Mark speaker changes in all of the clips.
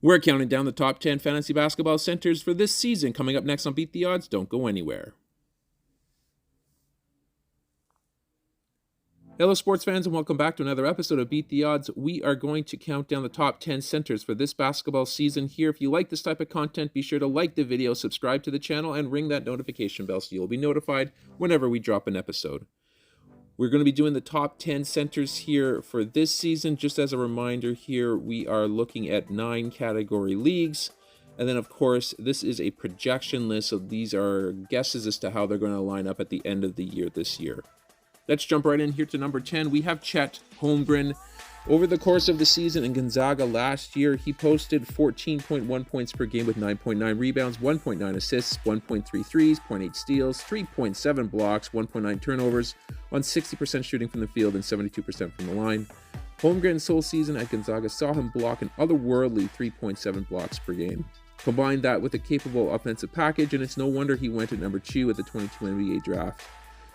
Speaker 1: We're counting down the top 10 fantasy basketball centers for this season. Coming up next on Beat the Odds, don't go anywhere. Hello, sports fans, and welcome back to another episode of Beat the Odds. We are going to count down the top 10 centers for this basketball season here. If you like this type of content, be sure to like the video, subscribe to the channel, and ring that notification bell so you'll be notified whenever we drop an episode. We're going to be doing the top 10 centers here for this season. Just as a reminder here, we are looking at 9 category leagues. And then, of course, this is a projection list, so these are guesses as to how they're going to line up at the end of the year this year. Let's jump right in here to number 10. We have Chet Holmgren. Over the course of the season in Gonzaga last year, he posted 14.1 points per game with 9.9 rebounds, 1.9 assists, 1.3 threes, 0.8 steals, 3.7 blocks, 1.9 turnovers, on 60% shooting from the field and 72% from the line. Holmgren's sole season at Gonzaga saw him block an otherworldly 3.7 blocks per game. Combine that with a capable offensive package, and it's no wonder he went at number 2 at the 22 NBA draft.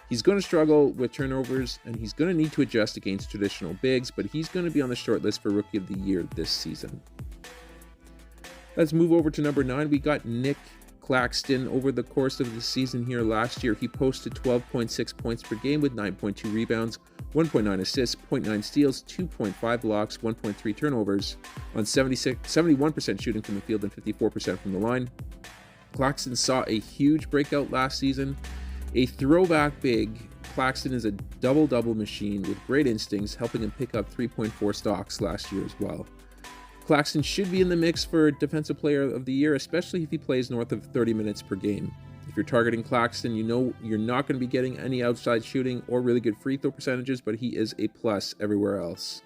Speaker 1: He's going to struggle with turnovers, and he's going to need to adjust against traditional bigs, but he's going to be on the short list for Rookie of the Year this season. Let's move over to number 9. We got Nick Claxton. Over the course of the season here last year, he posted 12.6 points per game with 9.2 rebounds, 1.9 assists, 0.9 steals, 2.5 blocks, 1.3 turnovers, on 71% shooting from the field and 54% from the line. Claxton saw a huge breakout last season. A throwback big, Claxton is a double-double machine with great instincts, helping him pick up 3.4 stocks last year as well. Claxton should be in the mix for Defensive Player of the Year, especially if he plays north of 30 minutes per game. If you're targeting Claxton, you know you're not going to be getting any outside shooting or really good free throw percentages, but he is a plus everywhere else.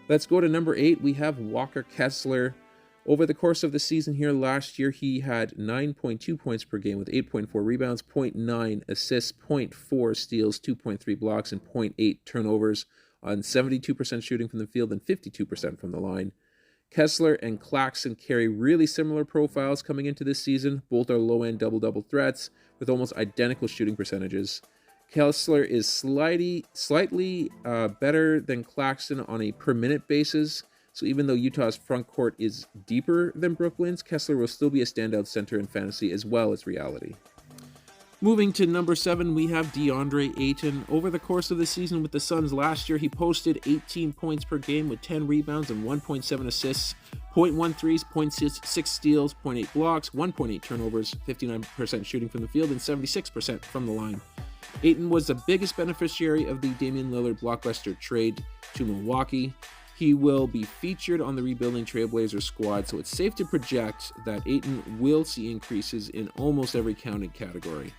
Speaker 1: Let's go to number 8. We have Walker Kessler. Over the course of the season here last year, he had 9.2 points per game with 8.4 rebounds, 0.9 assists, 0.4 steals, 2.3 blocks, and 0.8 turnovers on 72% shooting from the field and 52% from the line. Kessler and Claxton carry really similar profiles coming into this season. Both are low-end double-double threats with almost identical shooting percentages. Kessler is slightly better than Claxton on a per-minute basis. So even though Utah's front court is deeper than Brooklyn's, Kessler will still be a standout center in fantasy as well as reality. Moving to number 7, we have DeAndre Ayton. Over the course of the season with the Suns last year, he posted 18 points per game with 10 rebounds and 1.7 assists, 0.1 threes, 0.6 steals, 0.8 blocks, 1.8 turnovers, 59% shooting from the field, and 76% from the line. Ayton was the biggest beneficiary of the Damian Lillard blockbuster trade to Milwaukee. He will be featured on the rebuilding Trailblazers squad, so it's safe to project that Ayton will see increases in almost every counted category.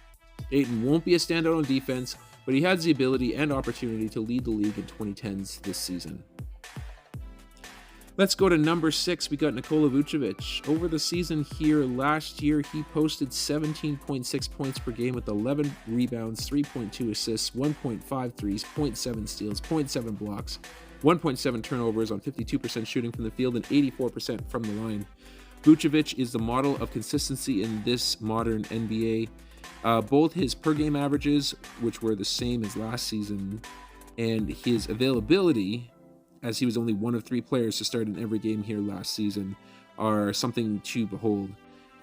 Speaker 1: Ayton won't be a standout on defense, but he has the ability and opportunity to lead the league in 2010s this season. Let's go to number 6. We got Nikola Vucevic. Over the season here last year, he posted 17.6 points per game with 11 rebounds, 3.2 assists, 1.5 threes, 0.7 steals, 0.7 blocks, 1.7 turnovers on 52% shooting from the field and 84% from the line. Vucevic is the model of consistency in this modern NBA. Both his per-game averages, which were the same as last season, and his availability, as he was only one of 3 players to start in every game here last season, are something to behold.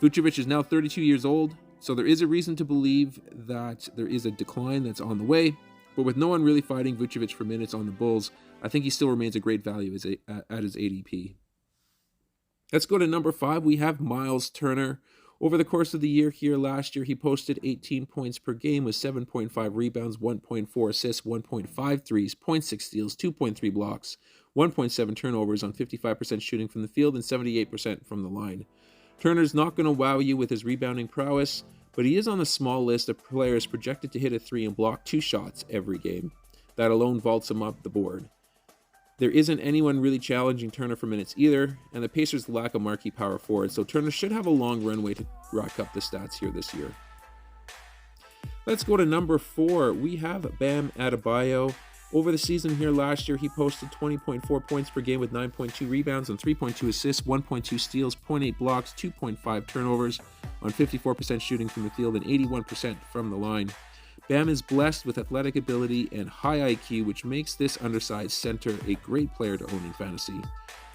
Speaker 1: Vucevic is now 32 years old, so there is a reason to believe that there is a decline that's on the way. But with no one really fighting Vucevic for minutes on the Bulls, I think he still remains a great value at his ADP. Let's go to number 5. We have Miles Turner. Over the course of the year here last year, he posted 18 points per game with 7.5 rebounds, 1.4 assists, 1.5 threes, 0.6 steals, 2.3 blocks, 1.7 turnovers on 55% shooting from the field and 78% from the line. Turner's not going to wow you with his rebounding prowess, but he is on a small list of players projected to hit a 3 and block 2 shots every game. That alone vaults him up the board. There isn't anyone really challenging Turner for minutes either, and the Pacers lack a marquee power forward, so Turner should have a long runway to rack up the stats here this year. Let's go to number 4. We have Bam Adebayo. Over the season here last year, he posted 20.4 points per game with 9.2 rebounds and 3.2 assists, 1.2 steals, 0.8 blocks, 2.5 turnovers on 54% shooting from the field and 81% from the line. Bam is blessed with athletic ability and high IQ, which makes this undersized center a great player to own in fantasy.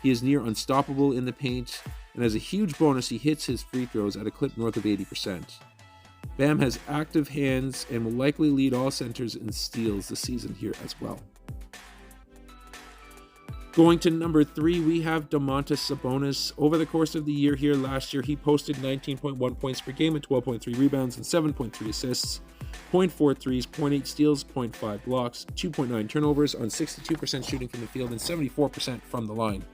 Speaker 1: He is near unstoppable in the paint, and as a huge bonus, he hits his free throws at a clip north of 80%. Bam has active hands and will likely lead all centers in steals this season here as well. Going to number 3, we have Domantas Sabonis. Over the course of the year here, last year, he posted 19.1 points per game and 12.3 rebounds and 7.3 assists, 0.4 threes, 0.8 steals, 0.5 blocks, 2.9 turnovers on 62% shooting from the field and 74% from the line.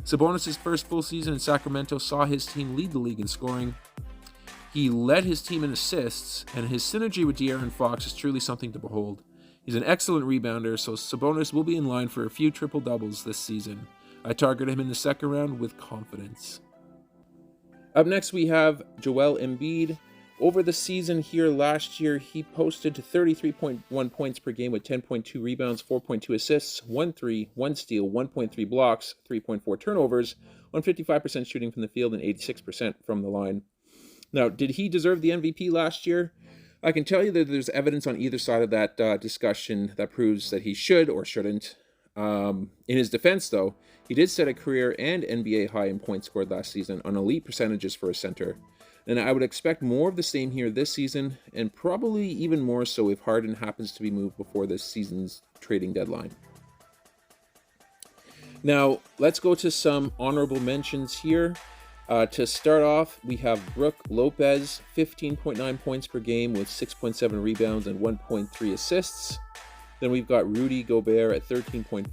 Speaker 1: Sabonis' first full season in Sacramento saw his team lead the league in scoring. He led his team in assists, and his synergy with De'Aaron Fox is truly something to behold. He's an excellent rebounder, so Sabonis will be in line for a few triple-doubles this season. I target him in the second round with confidence. Up next, we have Joel Embiid. Over the season here last year, he posted 33.1 points per game with 10.2 rebounds, 4.2 assists, 1 3, 1 steal, 1.3 blocks, 3.4 turnovers, on 55% shooting from the field and 86% from the line. Now, did he deserve the MVP last year? I can tell you that there's evidence on either side of that discussion that proves that he should or shouldn't. In his defense, though, he did set a career and NBA high in points scored last season on elite percentages for a center. And I would expect more of the same here this season, and probably even more so if Harden happens to be moved before this season's trading deadline. Now, let's go to some honorable mentions here. To start off, we have Brook Lopez, 15.9 points per game with 6.7 rebounds and 1.3 assists. Then we've got Rudy Gobert at 13.4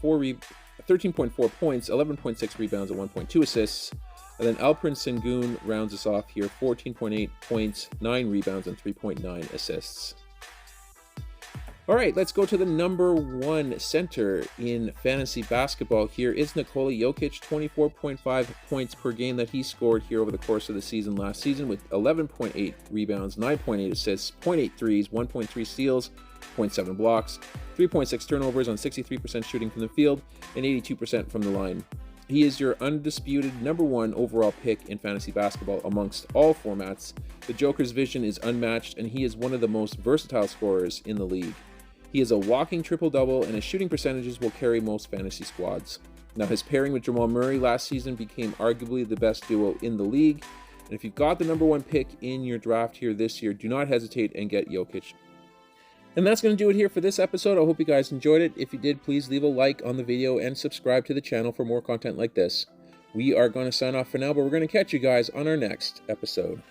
Speaker 1: points, 11.6 rebounds, and 1.2 assists. And then Alperen Sengun rounds us off here, 14.8 points, 9 rebounds, and 3.9 assists. All right, let's go to the number 1 center in fantasy basketball here. It's Nikola Jokic, 24.5 points per game that he scored here over the course of the season last season with 11.8 rebounds, 9.8 assists, 0.8 threes, 1.3 steals, 0.7 blocks, 3.6 turnovers on 63% shooting from the field, and 82% from the line. He is your undisputed number 1 overall pick in fantasy basketball amongst all formats. The Joker's vision is unmatched, and he is one of the most versatile scorers in the league. He is a walking triple-double, and his shooting percentages will carry most fantasy squads. Now, his pairing with Jamal Murray last season became arguably the best duo in the league. And if you've got the number 1 pick in your draft here this year, do not hesitate and get Jokic. And that's going to do it here for this episode. I hope you guys enjoyed it. If you did, please leave a like on the video and subscribe to the channel for more content like this. We are going to sign off for now, but we're going to catch you guys on our next episode.